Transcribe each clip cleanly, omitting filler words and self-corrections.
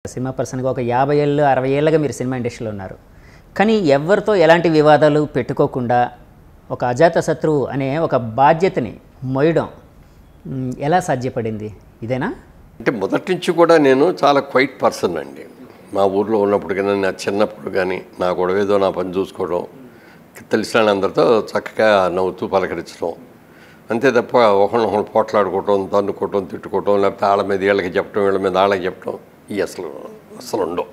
Cinema పర్సన్‌గా ఒక 50 ఏళ్ళు, 60 ఏళ్ళుగా మీరు సినిమా ఇండస్ట్రీలో ఉన్నారు. కానీ ఎవరితో ఎలాంటి వివాదాలు పెట్టుకోకుండా ఒక అజాతశత్రువు అనే ఒక బాధ్యతని మోయడం ఎలా సాధ్యపడింది? ఇదేనా? అంటే మొదటి నుంచి కూడా నేను చాలా క్వైట్ పర్సన్ అండి. మా ఊర్లో ఉన్నప్పుడు కానీ, నా చిన్నప్పుడు కానీ, నా గొడవేదో నా పని చూసుకోవడం, తెలిసిన అందరితో చక్కగా నవ్వుతూ పలకరించడం, అంతే తప్ప ఒకరినొకరు పోట్లాడుకోవటం, తన్నుకోవటం, తిట్టుకోవటం, లేకపోతే వాళ్ళ మీద వీళ్ళకి చెప్పడం, వీళ్ళ మీద వాళ్ళకి చెప్పడం, ఇవి అసలు ఉండవు.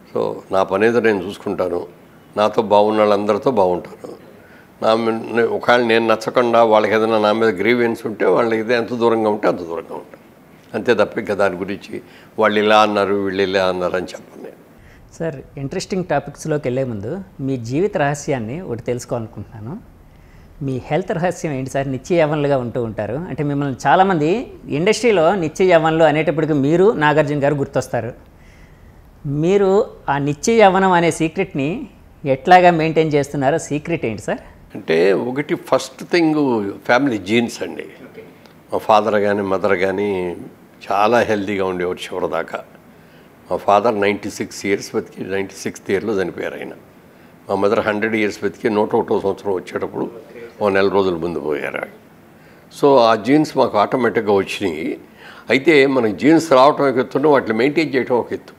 సో నా పని ఏదో నేను చూసుకుంటాను, నాతో బాగున్న వాళ్ళందరితో బాగుంటాను. ఒకవేళ నేను నచ్చకుండా వాళ్ళకి ఏదైనా నా మీద గ్రీవెన్స్ ఉంటే వాళ్ళకి ఎంత దూరంగా ఉంటే అంత దూరంగా ఉంటాను. అంతే తప్ప ఇంకా దాని గురించి వాళ్ళు ఇలా అన్నారు, వీళ్ళు ఇలా అన్నారు అని చెప్పను నేను. సార్, ఇంట్రెస్టింగ్ టాపిక్స్లోకి వెళ్ళే ముందు మీ జీవిత రహస్యాన్ని ఒకటి తెలుసుకోవాలనుకుంటున్నాను. మీ హెల్త్ రహస్యం ఏంటి సార్? నిత్య యవ్వనులుగా ఉంటూ ఉంటారు. అంటే మిమ్మల్ని చాలామంది ఇండస్ట్రీలో నిత్య యవ్వనులు అనేటప్పటికి మీరు నాగార్జున గారు గుర్తొస్తారు. మీరు ఆ నిత్య యవ్వనం అనే సీక్రెట్ని ఎట్లాగా మెయింటైన్ చేస్తున్నారో సీక్రెట్ ఏంటి సార్? అంటే ఒకటి ఫస్ట్ థింగ్ ఫ్యామిలీ జీన్స్ అండి. మా ఫాదర్ కానీ మదర్ కానీ చాలా హెల్తీగా ఉండేవారు చివరిదాకా. మా ఫాదర్ 96 ఇయర్స్ బతికి 96th ఇయర్లో చనిపోయారు ఆయన. మా మదర్ 100 ఇయర్స్ బతికి 101వ సంవత్సరం వచ్చేటప్పుడు ఓ నెల రోజుల ముందు పోయారు. సో ఆ జీన్స్ మాకు ఆటోమేటిక్గా వచ్చినాయి. అయితే మనకి జీన్స్ రావటం ఒక ఎత్తున వాటిని మెయింటైన్ చేయడం ఒక ఎత్తు.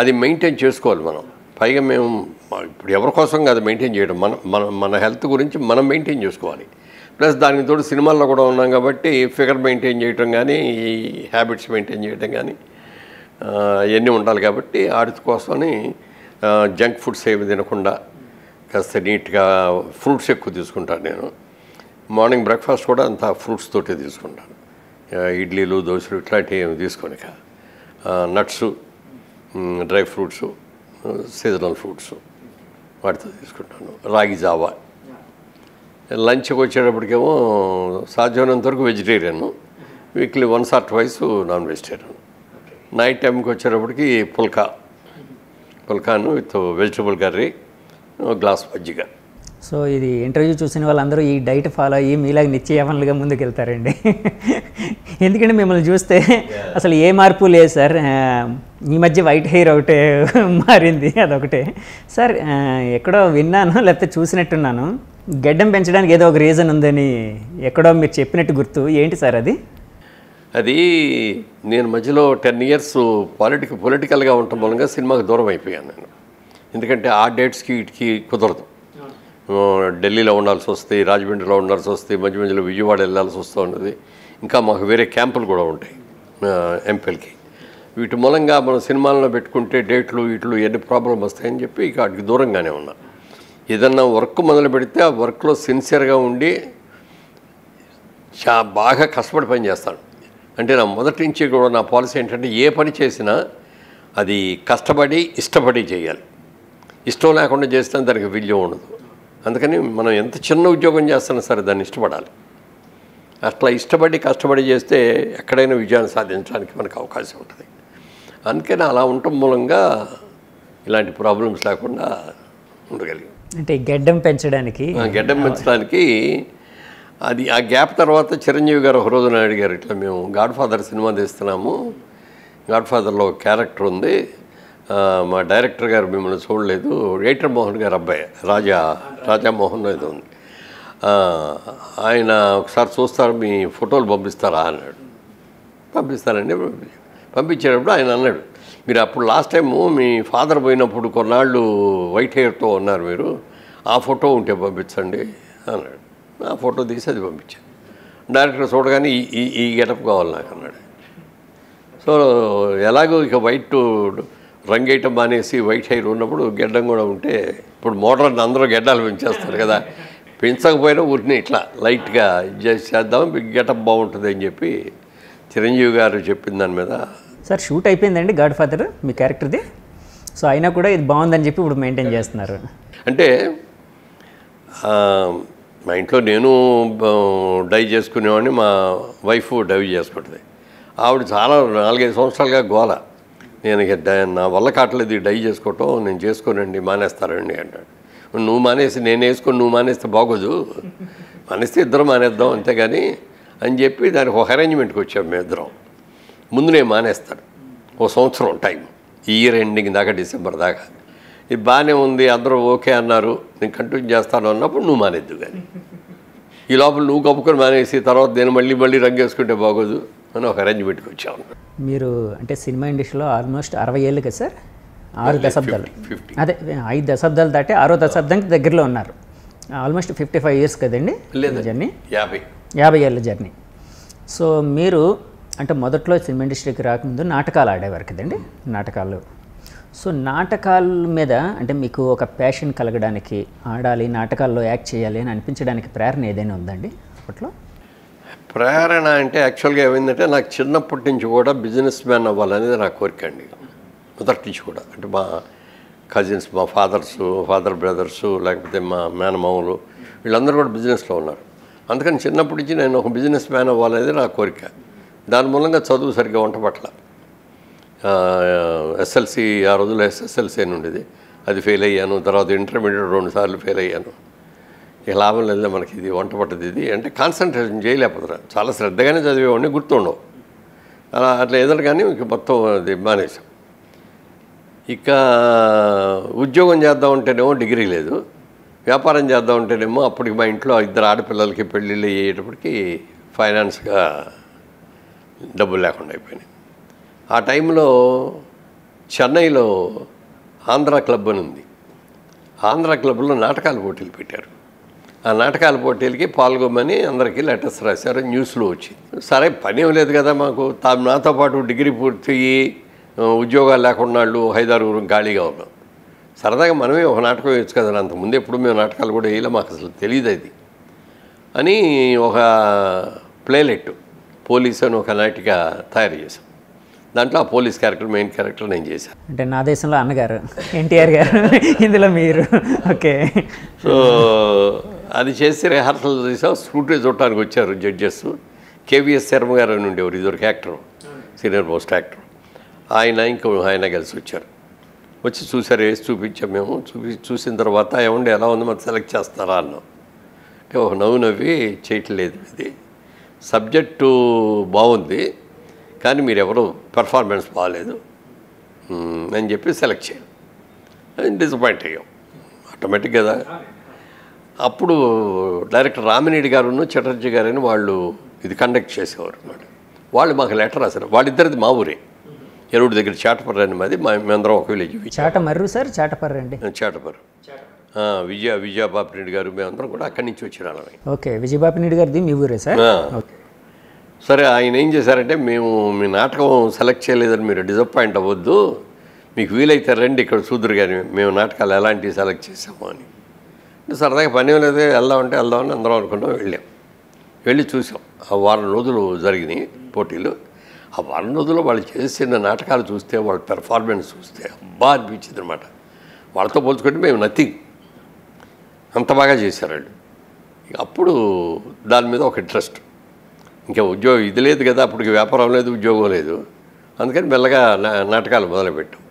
అది మెయింటైన్ చేసుకోవాలి మనం. పైగా మేము ఇప్పుడు ఎవరి కోసం కాదు మెయింటైన్ చేయడం, మన హెల్త్ గురించి మనం మెయింటైన్ చేసుకోవాలి. ప్లస్ దానికి తోడు సినిమాల్లో కూడా ఉన్నాం కాబట్టి ఫిగర్ మెయింటైన్ చేయటం కానీ, ఈ హ్యాబిట్స్ మెయింటైన్ చేయటం కానీ ఇవన్నీ ఉండాలి. కాబట్టి వాటి కోసమని జంక్ ఫుడ్స్ ఏమి తినకుండా కాస్త నీట్గా ఫ్రూట్స్ ఎక్కువ తీసుకుంటాను నేను. మార్నింగ్ బ్రేక్ఫాస్ట్ కూడా అంతా ఫ్రూట్స్ తోటే తీసుకుంటాను. ఇడ్లీలు, దోశలు ఇట్లాంటివి ఏమి తీసుకొని, nuts, dry fruits, seasonal fruits వాటితో తీసుకుంటాను. రాగి జావా. లంచ్కి వచ్చేటప్పటికేమో సాధ్యమైనంత వరకు vegetarian, weekly once or twice non vegetarian. Night టైంకి వచ్చేటప్పటికి పుల్కాను విత్ వెజిటబుల్ కర్రీ, గ్లాస్ మజ్జిగ. సో ఇది ఇంటర్వ్యూ చూసిన వాళ్ళందరూ ఈ డైట్ ఫాలో అయ్యి మీలాగా నిత్య యవ్వనులుగా ముందుకు వెళ్తారండి. ఎందుకంటే మిమ్మల్ని చూస్తే అసలు ఏ మార్పు లేదు సార్. ఈ మధ్య వైట్ హెయిర్ ఒకటే మారింది, అదొకటే. సార్, ఎక్కడో విన్నాను లేకపోతే చూసినట్టున్నాను, గడ్డం పెంచడానికి ఏదో ఒక రీజన్ ఉందని ఎక్కడో మీరు చెప్పినట్టు గుర్తు. ఏంటి సార్ అది? అది నేను మధ్యలో 10 ఇయర్స్ పొలిటికల్గా ఉండటం మూలంగా సినిమాకి దూరం అయిపోయాను నేను. ఎందుకంటే ఆ డేట్స్కి వీటికి కుదరదు. ఢిల్లీలో ఉండాల్సి వస్తే, రాజమండ్రిలో ఉండాల్సి వస్తే, మధ్యలో విజయవాడ వెళ్ళాల్సి వస్తూ ఉన్నది. ఇంకా మాకు వేరే క్యాంపులు కూడా ఉంటాయి ఎంపీలకి. వీటి మూలంగా మనం సినిమాల్లో పెట్టుకుంటే డేట్లు వీటిలో ఎన్ని ప్రాబ్లం వస్తాయని చెప్పి ఇక వాటికి దూరంగానే ఉన్నా. ఏదన్నా వర్క్ మొదలు పెడితే ఆ వర్క్లో సిన్సియర్గా ఉండి బాగా కష్టపడి పని చేస్తాను. అంటే నా మొదటి నుంచి కూడా నా పాలసీ ఏంటంటే ఏ పని చేసినా అది కష్టపడి ఇష్టపడి చేయాలి. ఇష్టం లేకుండా చేస్తే దానికి విలువ ఉండదు. అందుకని మనం ఎంత చిన్న ఉద్యోగం చేస్తున్నా సరే దాన్ని ఇష్టపడాలి. అట్లా ఇష్టపడి కష్టపడి చేస్తే ఎక్కడైనా విజయాన్ని సాధించడానికి మనకు అవకాశం ఉంటుంది. అందుకని అలా ఉండటం మూలంగా ఇలాంటి ప్రాబ్లమ్స్ లేకుండా ఉండగలిగాం. అంటే గడ్డం పెంచడానికి అది ఆ గ్యాప్ తర్వాత చిరంజీవి గారు ఒక రోజున అడిగారు, ఇట్లా మేము గాడ్ ఫాదర్ సినిమా తీస్తున్నాము, గాడ్ ఫాదర్లో ఒక క్యారెక్టర్ ఉంది, మా డైరెక్టర్ గారు మిమ్మల్ని చూడలేదు, రైటర్ మోహన్ గారు అబ్బాయి రాజామోహన్ ఏదో ఉంది, ఆయన ఒకసారి చూస్తారు, మీ ఫోటోలు పంపిస్తారా అన్నాడు. పంపిస్తానండి. పంపించేటప్పుడు ఆయన అన్నాడు, మీరు అప్పుడు లాస్ట్ టైము మీ ఫాదర్ పోయినప్పుడు కొన్నాళ్ళు వైట్ హెయిర్తో ఉన్నారు మీరు, ఆ ఫోటో ఉంటే పంపించండి అన్నాడు. ఆ ఫోటో తీసి అది పంపించాను. డైరెక్టర్ చూడగానే ఈ గెటప్ కావాలి నాకు అన్నాడు. సో ఎలాగో ఇక వైట్ రంగేయటం మానేసి వైట్ హెయిర్ ఉన్నప్పుడు గెడ్డం కూడా ఉంటే, ఇప్పుడు మోడర్న్ అందరూ గెడ్డాలు పెంచేస్తారు కదా, పెంచకపోయినా ఊరిని ఇట్లా లైట్గా చేద్దాం, గెటప్ బాగుంటుంది అని చెప్పి చిరంజీవి గారు చెప్పిన దాని మీద. సార్, షూట్ అయిపోయిందండి గాడ్ ఫాదర్ మీ క్యారెక్టర్ది. సో అయినా కూడా ఇది బాగుందని చెప్పి ఇప్పుడు మెయింటైన్ చేస్తున్నారు. అంటే మా ఇంట్లో నేను డై చేసుకునేవాడిని, మా వైఫ్ డై చేసుకుంటుంది. ఆవిడ చాలా 4-5 సంవత్సరాలుగా గోల, నేను నా వల్ల కావట్లేదు డై చేసుకోవటం, నేను చేసుకోనండి, మానేస్తారండి అన్నాడు. నువ్వు మానేసి నేను వేసుకొని నువ్వు మానేస్తే బాగోదు, మానేస్తే ఇద్దరం మానేద్దాం అంతేగాని అని చెప్పి దానికి ఒక అరేంజ్మెంట్కి వచ్చాము మేము ఇద్దరం. ముందు నేను మానేస్తాను, ఓ సంవత్సరం టైం, ఈ ఇయర్ ఎండింగ్ దాకా, డిసెంబర్ దాకా. ఇది బాగానే ఉంది, అందరూ ఓకే అన్నారు, నేను కంటిన్యూ చేస్తాను అన్నప్పుడు నువ్వు మానేద్దు. కానీ ఈ లోపల నువ్వు కప్పుకొని మానేసి తర్వాత నేను మళ్ళీ రంగు వేసుకుంటే బాగోదు అని ఒక అరేంజ్మెంట్కి వచ్చాను. మీరు అంటే సినిమా ఇండస్ట్రీలో ఆల్మోస్ట్ 60 ఏళ్ళు కదా సార్? 6 దశాబ్దాలు. 50. అదే 5 దశాబ్దాలు దాటి 6వ దశాబ్దానికి దగ్గరలో ఉన్నారు. ఆల్మోస్ట్ 55 ఇయర్స్ కదండి జర్నీ? 50 ఏళ్ళ జర్నీ. సో మీరు అంటే మొదట్లో సినిమా ఇండస్ట్రీకి రాకముందు నాటకాలు ఆడేవారు కదండి, నాటకాలు. సో నాటకాల మీద అంటే మీకు ఒక ప్యాషన్ కలగడానికి, ఆడాలి, నాటకాల్లో యాక్ట్ చేయాలి అని అనిపించడానికి ప్రేరణ ఏదైనా ఉందండి అప్పట్లో? ప్రేరణ అంటే యాక్చువల్గా ఏమైందంటే నాకు చిన్నప్పటి నుంచి కూడా బిజినెస్ మ్యాన్ అవ్వాలనేది నా కోరిక అండి, మొదటి నుంచి కూడా. అంటే మా కజిన్స్, మా ఫాదర్ బ్రదర్సు, లేకపోతే మా మేనమామలు, వీళ్ళందరూ కూడా బిజినెస్లో ఉన్నారు. అందుకని చిన్నప్పటి నుంచి నేను ఒక బిజినెస్ మ్యాన్ అవ్వాలనేది నా కోరిక. దాని మూలంగా చదువు సరిగ్గా వంట పట్ల. ఎస్ఎల్సి, ఆ రోజుల్లో ఎస్ఎస్ఎల్సి అని ఉండేది, అది ఫెయిల్ అయ్యాను. తర్వాత ఇంటర్మీడియట్ 2 సార్లు ఫెయిల్ అయ్యాను. ఇక లాభం లేదు మనకి, ఇది వంట పట్టదు ఇది అంటే కాన్సన్ట్రేషన్ చేయలేకపోతున్నా. చాలా శ్రద్ధగానే చదివేవాడిని, గుర్తుండవు. అట్లా ఎదురు కానీ ఇక మొత్తం అది మానేసాం. ఇక ఉద్యోగం చేద్దామంటేనేమో డిగ్రీ లేదు, వ్యాపారం చేద్దామంటేనేమో అప్పటికి మా ఇంట్లో 2 ఆడపిల్లలకి పెళ్ళిళ్ళు అయ్యేటప్పటికి ఫైనాన్స్గా డబ్బులు లేకుండా అయిపోయినాయి. ఆ టైంలో చెన్నైలో ఆంధ్ర క్లబ్ అని ఉంది. ఆంధ్ర క్లబ్లో నాటకాల పోటీలు పెట్టారు. ఆ నాటకాల పోటీలకి పాల్గొమని అందరికీ లెటర్స్ రాశారు, న్యూస్లో వచ్చింది. సరే పని ఏం లేదు కదా మాకు, నాతో పాటు డిగ్రీ పూర్తి ఉద్యోగాలు లేకుండా వాళ్ళు 5-6 ఖాళీగా ఉన్నాం. సరదాగా మనమే ఒక నాటకం వేయచ్చు కదా. అంతకుముందు ఎప్పుడు మేము నాటకాలు కూడా వేయలే, మాకు అసలు తెలియదు అది అని. ఒక ప్లేలెట్ పోలీస్ అని ఒక నాటిక తయారు చేశాం. దాంట్లో ఆ పోలీస్ క్యారెక్టర్, మెయిన్ క్యారెక్టర్ నేను చేశాను. అంటే నా దేశంలో అన్నగారు ఎన్టీఆర్ గారు, ఇందులో మీరు. ఓకే. సో అది చేసి రిహార్సల్ చేసాం. స్కూటీ చూడటానికి వచ్చారు జడ్జెస్. కేవీఎస్ శర్మ గారు అని ఉండేవారు, ఇదివరకు యాక్టర్, సీనియర్ మోస్ట్ యాక్టర్. ఆయన కలిసి వచ్చారు. వచ్చి చూసారు, వేసి చూపించాం. మేము చూసిన తర్వాత ఏమండి ఎలా ఉంది, మాకు సెలెక్ట్ చేస్తారా అన్నాం. అంటే ఒక నవ్వి చేయట్లేదు, ఇది సబ్జెక్టు బాగుంది కానీ మీరు ఎవరు పెర్ఫార్మెన్స్ బాగాలేదు అని చెప్పి సెలెక్ట్ చేయాలి. డిసప్పాయింట్ అయ్యాం ఆటోమేటిక్ కదా. అప్పుడు డైరెక్టర్ రామినేడి గారును చటర్జీ గారని వాళ్ళు ఇది కండక్ట్ చేసేవారు అన్నమాట. వాళ్ళు మాకు లెటర్ రాశారు. వాళ్ళిద్దరిది మా ఊరే, ఎరువుడి దగ్గర చాటపర్రు అని మాది. మేమందరం ఒక విలేజ్. చాటమర్రు సార్? చాటపర్రు అండి. చాటపర్రు. విజయబాపిరెడ్డి గారు, మేమందరం కూడా అక్కడి నుంచి వచ్చిన వాళ్ళమే. ఓకే. విజయబాపిరెడ్డి గారిది మీ ఊరే సార్? సరే, ఆయన ఏం చేశారంటే, మేము మీ నాటకం సెలెక్ట్ చేయలేదని మీరు డిసప్పాయింట్ అవ్వద్దు, మీకు వీలైతే రండి ఇక్కడ చూద్దరు కానీ మేము నాటకాలు ఎలాంటివి సెలెక్ట్ చేసాము అని. సరదాగా పని లేదు, వెళ్దామంటే వెళ్దామని అందరం అనుకున్నాం. వెళ్ళి చూసాం. ఆ 1 వారం రోజులు జరిగినాయి పోటీలు. ఆ 1 వారం రోజుల్లో వాళ్ళు చేసిన నాటకాలు చూస్తే, వాళ్ళ పెర్ఫార్మెన్స్ చూస్తే అబ్బా అనిపించింది అనమాట. వాళ్ళతో పోల్చుకుంటే మేము నథింగ్, అంత బాగా చేశారు వాళ్ళు. అప్పుడు దాని మీద ఒక ఇంట్రెస్ట్. ఇంకా ఉద్యోగం ఇది లేదు కదా, అప్పటికి వ్యాపారం లేదు, ఉద్యోగం లేదు. అందుకని మెల్లగా నాటకాలు మొదలుపెట్టాం.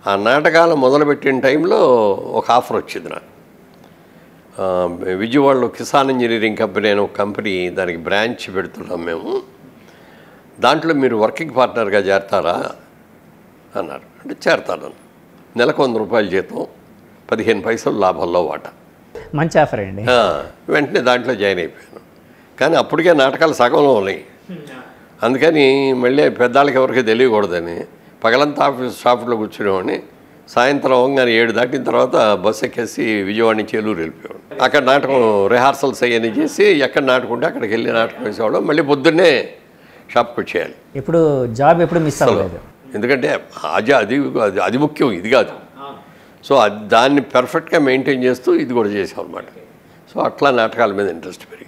ఆ నాటకాలు మొదలుపెట్టిన టైంలో ఒక ఆఫర్ వచ్చింది నాకు. విజయవాడలో కిసాన్ ఇంజనీరింగ్ కంపెనీ అని ఒక కంపెనీ, దానికి బ్రాంచ్ పెడుతున్నాం మేము, దాంట్లో మీరు వర్కింగ్ పార్ట్నర్గా చేరతారా అన్నారు. అంటే చేరతాను. నెలకు 100 రూపాయలు జీతం, 15 పైసలు లాభాల్లో వాటా. మంచి ఆఫర్ అండి. వెంటనే దాంట్లో జాయిన్ అయిపోయాను. కానీ అప్పటికే నాటకాలు సగంలో ఉన్నాయి. అందుకని మళ్ళీ పెద్దాళ్ళకి ఎవరికి తెలియకూడదని పగలంతా షాపులో కూర్చునేవాడిని. సాయంత్రం అవగానే 7 దాటిన తర్వాత బస్సు ఎక్కేసి విజయవాడ నుంచి ఏలూరు వెళ్ళిపోయాడు. అక్కడ నాటకం రిహార్సల్స్ అయ్యని చేసి ఎక్కడ నాటుకుంటే అక్కడికి వెళ్ళి నాటకం వేసేవాళ్ళం. మళ్ళీ పొద్దున్నే షాప్కి వచ్చేయాలి. ఇప్పుడు జాబ్ ఎప్పుడు మిస్ అవ్వలేదు, ఎందుకంటే అది ముఖ్యం, ఇది కాదు. సో దాన్ని పర్ఫెక్ట్గా మెయింటైన్ చేస్తూ ఇది కూడా చేసాం అన్నమాట. సో అట్లా నాటకాల మీద ఇంట్రెస్ట్ పెరిగింది.